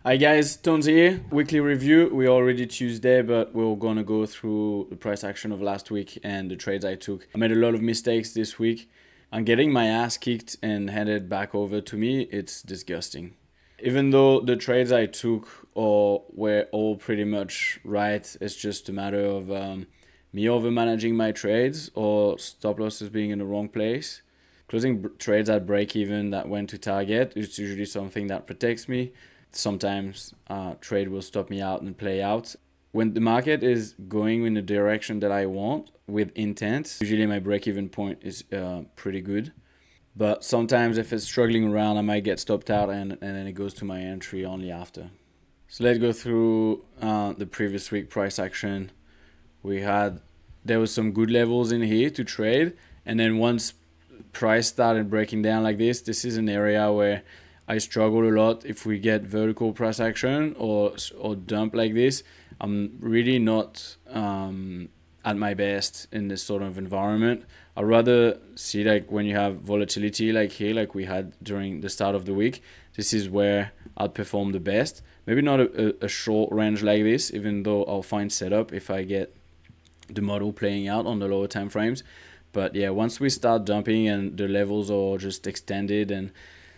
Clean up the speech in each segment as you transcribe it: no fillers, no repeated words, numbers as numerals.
Hi guys, Tones here. Weekly review. We're already Tuesday, but we're gonna go through the price action of last week and the trades I took. I made a lot of mistakes this week. I'm getting my ass kicked and handed back over to me. It's disgusting. Even though the trades I took were all pretty much right, it's just a matter of me over managing my trades or stop losses being in the wrong place. Closing trades at break even that went to target is usually something that protects me. Sometimes trade will stop me out and play out. When the market is going in the direction that I want with intent, usually my break-even point is pretty good. But sometimes if it's struggling around, I might get stopped out and then it goes to my entry only after. So let's go through the previous week price action. There was some good levels in here to trade. And then once price started breaking down like this is an area where I struggle a lot. If we get vertical price action or dump like this, I'm really not at my best in this sort of environment. I'd rather see like when you have volatility like here, like we had during the start of the week. This is where I'll perform the best. Maybe not a short range like this, even though I'll find setup if I get the model playing out on the lower time frames. But yeah, once we start dumping and the levels are just extended and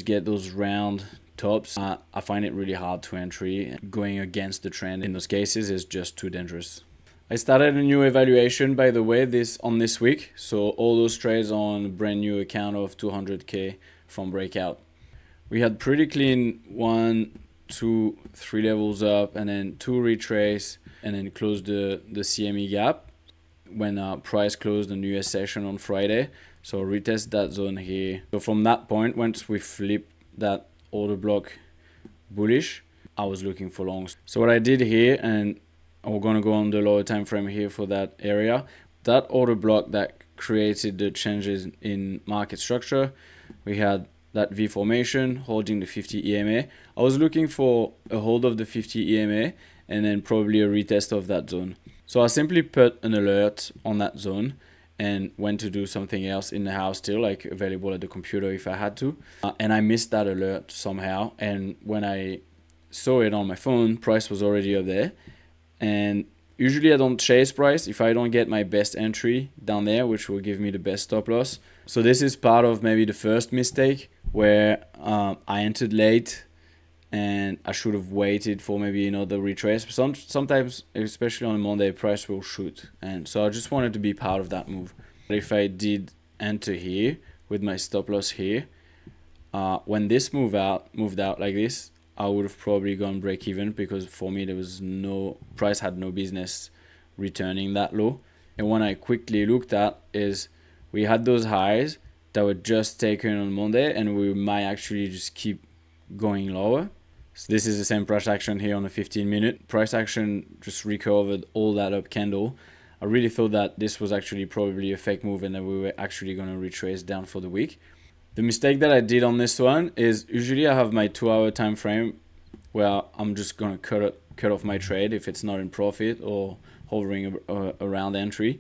get those round tops, I find it really hard to entry. Going against the trend in those cases is just too dangerous. I started a new evaluation, by the way, this week. So all those trades on a brand new account of 200K from breakout. We had pretty clean 1, 2, 3 levels up and then 2 retrace and then closed the CME gap when price closed the US session on Friday. So retest that zone here. So from that point, once we flip that order block bullish, I was looking for longs. So what I did here, and we're gonna go on the lower time frame here for that area, that order block that created the changes in market structure, we had that V formation holding the 50 EMA. I was looking for a hold of the 50 EMA and then probably a retest of that zone. So I simply put an alert on that zone and went to do something else in the house still, like available at the computer if I had to. And I missed that alert somehow. And when I saw it on my phone, price was already up there. And usually I don't chase price if I don't get my best entry down there, which will give me the best stop loss. So this is part of maybe the first mistake where I entered late and I should have waited for maybe another retrace. Sometimes, especially on a Monday, price will shoot. And so I just wanted to be part of that move. But if I did enter here with my stop loss here, when this moved out like this, I would have probably gone break even because for me, price had no business returning that low. And when I quickly looked at is we had those highs that were just taken on Monday and we might actually just keep going lower. So this is the same price action here on the 15-minute. Price action just recovered all that up candle. I really thought that this was actually probably a fake move and that we were actually going to retrace down for the week. The mistake that I did on this one is usually I have my 2-hour time frame where I'm just going to cut off my trade if it's not in profit or hovering around entry.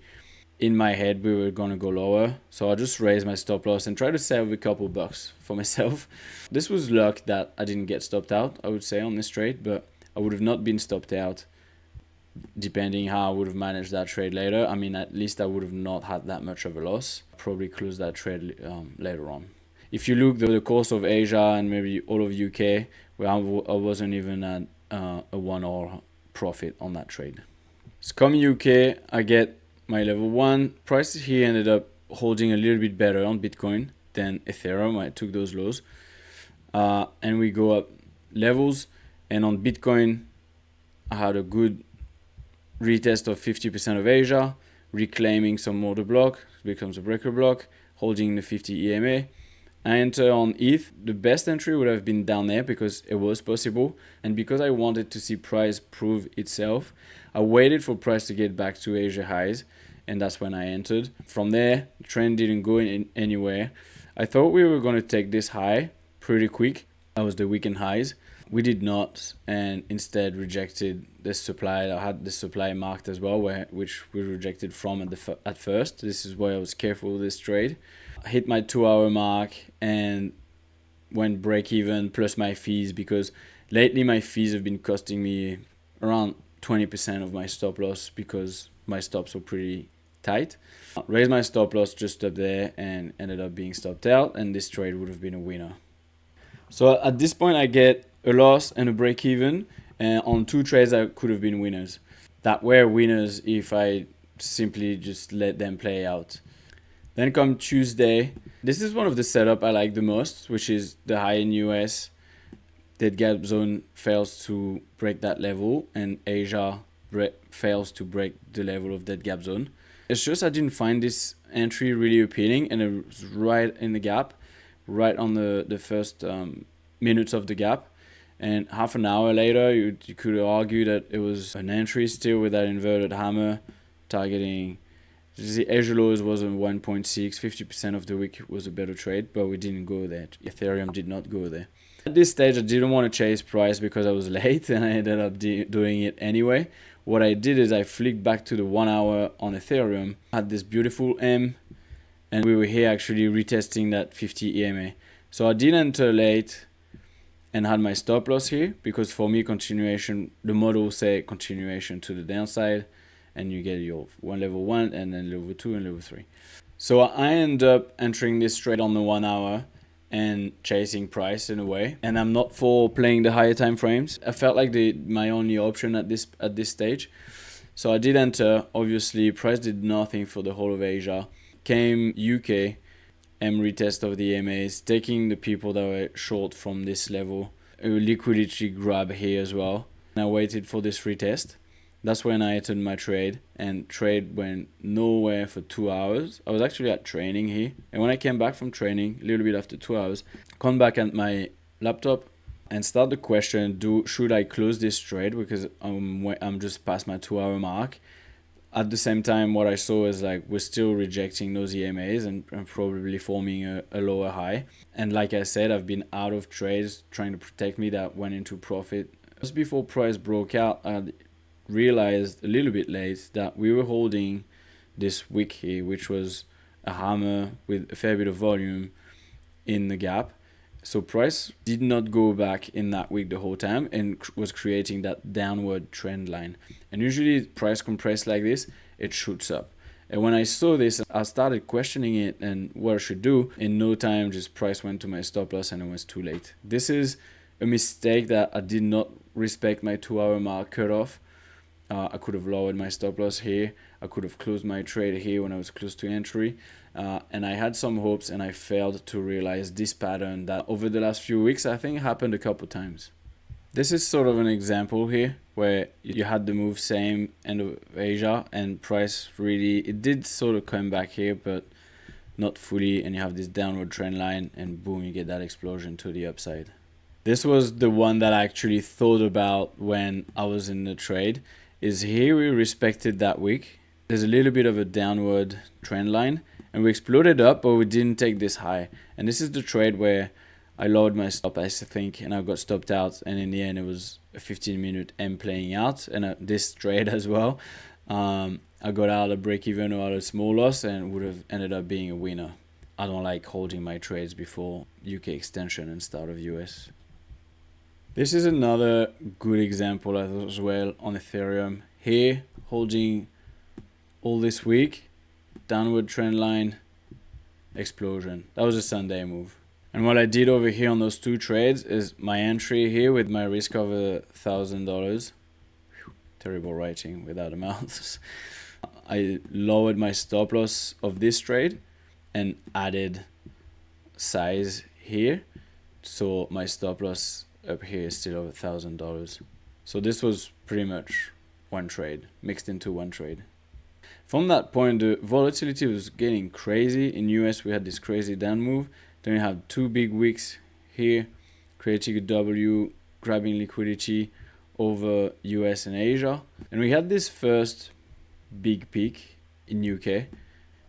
In my head, we were going to go lower. So I just raised my stop loss and try to save a couple bucks for myself. This was luck that I didn't get stopped out, I would say, on this trade, but I would have not been stopped out depending how I would have managed that trade later. I mean, at least I would have not had that much of a loss. Probably close that trade later on. If you look at the course of Asia and maybe all of UK, where I wasn't even at a 1 hour profit on that trade. So come UK, I get my level 1 price here ended up holding a little bit better on Bitcoin than Ethereum. I took those lows and we go up levels, and on Bitcoin I had a good retest of 50% of Asia, reclaiming some order block, becomes a breaker block, holding the 50 EMA. I enter on ETH. The best entry would have been down there because it was possible, and because I wanted to see price prove itself, I waited for price to get back to Asia highs, and that's when I entered. From there, the trend didn't go anywhere. I thought we were going to take this high pretty quick. That was the weekend highs. We did not, and instead rejected this supply. I had this supply marked as well, which we rejected from at first. This is why I was careful with this trade. I hit my 2-hour mark and went break even plus my fees because Lately, my fees have been costing me around 20% of my stop loss because my stops were pretty tight. Raised my stop loss just up there and ended up being stopped out, and this trade would have been a winner. So at this point, I get a loss and a break even, and on 2 trades that could have been winners. That were winners if I simply just let them play out. Then come Tuesday. This is one of the setup I like the most, which is the high in US. Dead gap zone fails to break that level, and Asia fails to break the level of dead gap zone. It's just I didn't find this entry really appealing, and it was right in the gap, right on the first minutes of the gap. And half an hour later, you could argue that it was an entry still with that inverted hammer targeting. The Asia lows was on 1.6, 50% of the week was a better trade, but we didn't go there. Ethereum did not go there. At this stage, I didn't want to chase price because I was late, and I ended up doing it anyway. What I did is I flicked back to the 1 hour on Ethereum, had this beautiful M, and we were here actually retesting that 50 EMA. So I did enter late and had my stop loss here because for me, continuation, the model say continuation to the downside, and you get your level 1 and then level 2 and level 3. So I end up entering this trade on the 1 hour and chasing price in a way, and I'm not for playing the higher time frames. I felt like my only option at this stage. So I did enter. Obviously, price did nothing for the whole of Asia. Came UK, M retest of the EMAs, taking the people that were short from this level. A liquidity grab here as well. And I waited for this retest. That's when I entered my trade, and trade went nowhere for 2 hours. I was actually at training here, and when I came back from training a little bit after 2 hours, come back at my laptop and start the question: should I close this trade because I'm just past my 2 hour mark? At the same time, what I saw is like we're still rejecting those EMAs and probably forming a lower high. And like I said, I've been out of trades trying to protect me that went into profit. Just before price broke out, I realized a little bit late that we were holding this wick here, which was a hammer with a fair bit of volume in the gap. So price did not go back in that wick the whole time and was creating that downward trend line. And usually price compressed like this, it shoots up. And when I saw this, I started questioning it and what I should do. In no time, just price went to my stop loss and it was too late. This is a mistake that I did not respect my 2 hour mark cutoff. I could have lowered my stop loss here. I could have closed my trade here when I was close to entry. And I had some hopes, and I failed to realize this pattern that over the last few weeks, I think happened a couple times. This is sort of an example here where you had the move same end of Asia, and price really, it did sort of come back here, but not fully. And you have this downward trend line, and boom, you get that explosion to the upside. This was the one that I actually thought about when I was in the trade. Is here we respected that wick. There's a little bit of a downward trend line, and we exploded up, but we didn't take this high. And this is the trade where I lowered my stop, I think, and I got stopped out. And in the end, it was a 15-minute M playing out, and this trade as well. I got out a break even or out a small loss, and would have ended up being a winner. I don't like holding my trades before UK extension and start of US. This is another good example as well on Ethereum. Here, holding all this week, downward trend line, explosion. That was a Sunday move. And what I did over here on those 2 trades is my entry here with my risk of $1,000. Terrible writing without amounts. I lowered my stop loss of this trade and added size here. So my stop loss up here is still over $1,000. So this was pretty much one trade, mixed into one trade. From that point, the volatility was getting crazy. In US, we had this crazy down move. Then we have 2 big wicks here, creating a W, grabbing liquidity over US and Asia. And we had this first big peak in UK.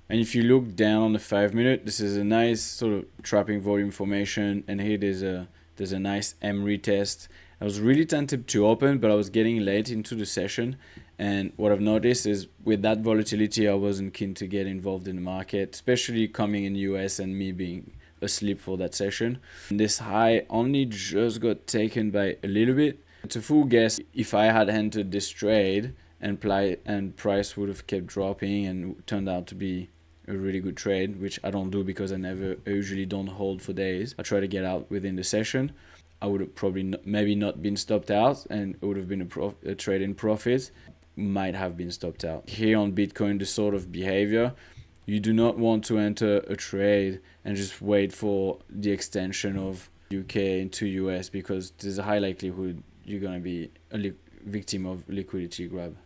And if you look down on the 5 minute, this is a nice sort of trapping volume formation. And here there's a nice M retest. I was really tempted to open, but I was getting late into the session. And what I've noticed is with that volatility, I wasn't keen to get involved in the market, especially coming in US and me being asleep for that session. This high only just got taken by a little bit. It's a full guess. If I had entered this trade and price would have kept dropping and turned out to be a really good trade, which I don't do because I usually don't hold for days. I try to get out within the session. I would have probably maybe not been stopped out, and it would have been a trade in profit. Might have been stopped out. Here on Bitcoin, this sort of behavior, you do not want to enter a trade and just wait for the extension of UK into US, because there's a high likelihood you're going to be a victim of liquidity grab.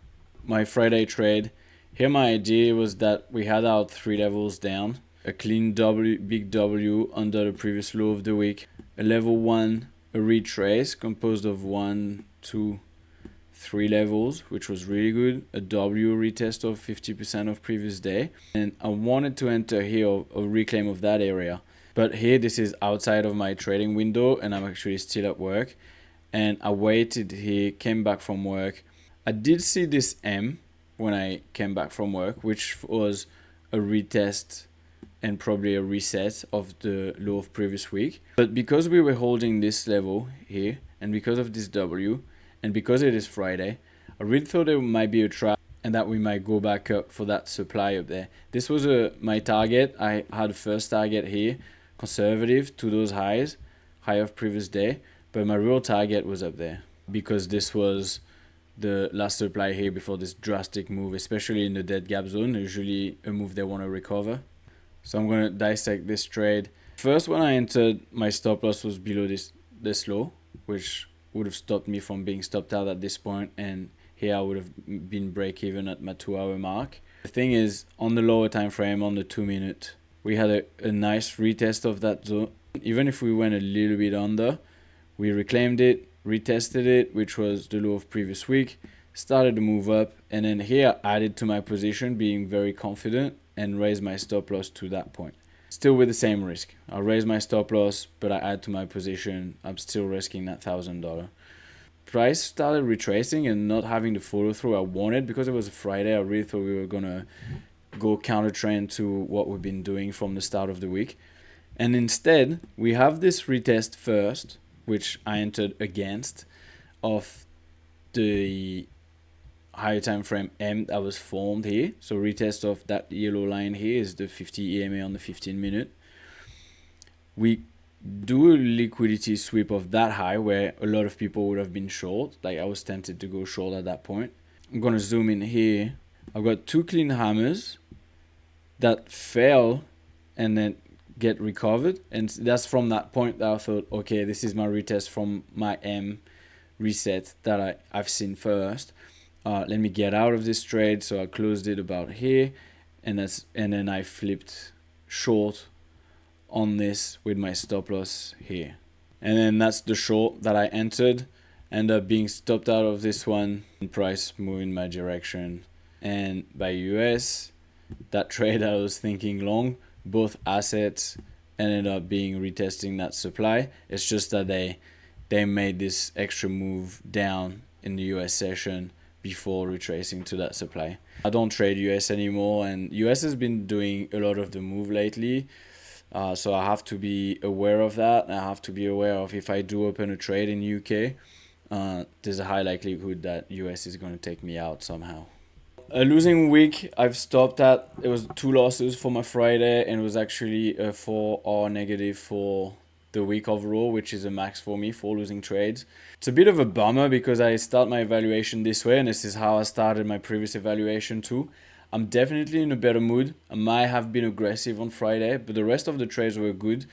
My Friday trade, here my idea was that we had our 3 levels down, a clean W, big W under the previous low of the week, a level 1, a retrace composed of 1, 2, 3 levels, which was really good, a W retest of 50% of previous day, and I wanted to enter here a reclaim of that area. But here this is outside of my trading window and I'm actually still at work, and I waited here, came back from work. I did see this M when I came back from work, which was a retest and probably a reset of the low of previous week. But because we were holding this level here, and because of this W, and because it is Friday, I really thought it might be a trap and that we might go back up for that supply up there. This was my target. I had a first target here, conservative to those highs, high of previous day, but my real target was up there because this was the last supply here before this drastic move, especially in the dead gap zone, usually a move they want to recover. So I'm going to dissect this trade. First, when I entered, my stop loss was below this low, which would have stopped me from being stopped out at this point, and here I would have been break even at my 2-hour mark. The thing is, on the lower time frame, on the 2-minute, we had a nice retest of that zone. Even if we went a little bit under, we reclaimed it, retested it, which was the low of previous week, started to move up, and then here I added to my position, being very confident, and raised my stop loss to that point. Still with the same risk. I raise my stop loss, but I add to my position. I'm still risking that $1,000. Price started retracing and not having the follow through I wanted because it was a Friday. I really thought we were gonna go counter trend to what we've been doing from the start of the week. And instead, we have this retest first, which I entered against, of the higher time frame M that was formed here. So retest of that yellow line here is the 50 EMA on the 15-minute. We do a liquidity sweep of that high where a lot of people would have been short. Like I was tempted to go short at that point. I'm going to zoom in here. I've got 2 clean hammers that fell and then get recovered. And that's from that point that I thought, okay, this is my retest from my M reset that I've seen first. Let me get out of this trade. So I closed it about here, and then I flipped short on this with my stop loss here. And then that's the short that I entered. End up being stopped out of this one, and price moving my direction. And by US, that trade I was thinking long, both assets ended up being retesting that supply. It's just that they made this extra move down in the US session before retracing to that supply. I don't trade US anymore, and US has been doing a lot of the move lately. So I have to be aware of that. I have to be aware of if I do open a trade in UK, there's a high likelihood that US is going to take me out somehow. A losing week, I've stopped at, it was 2 losses for my Friday, and it was actually a 4 negative for the week overall, which is a max for me, 4 losing trades. It's a bit of a bummer because I start my evaluation this way, and this is how I started my previous evaluation too. I'm definitely in a better mood. I might have been aggressive on Friday, but the rest of the trades were good.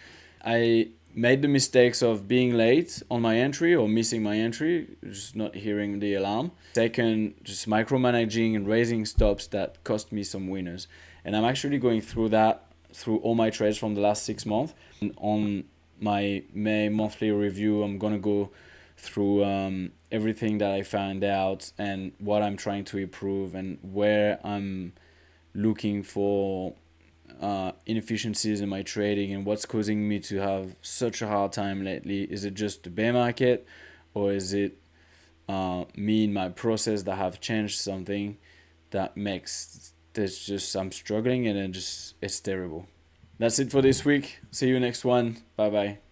I made the mistakes of being late on my entry or missing my entry, just not hearing the alarm. Second, just micromanaging and raising stops that cost me some winners. And I'm actually going through that, through all my trades from the last 6 months. And on my May monthly review, I'm going to go through everything that I found out and what I'm trying to improve and where I'm looking for inefficiencies in my trading and what's causing me to have such a hard time lately. Is it just the bear market, or is it me in my process that have changed something that makes this just I'm struggling, and it's terrible. That's it for this week. See you next one. Bye bye.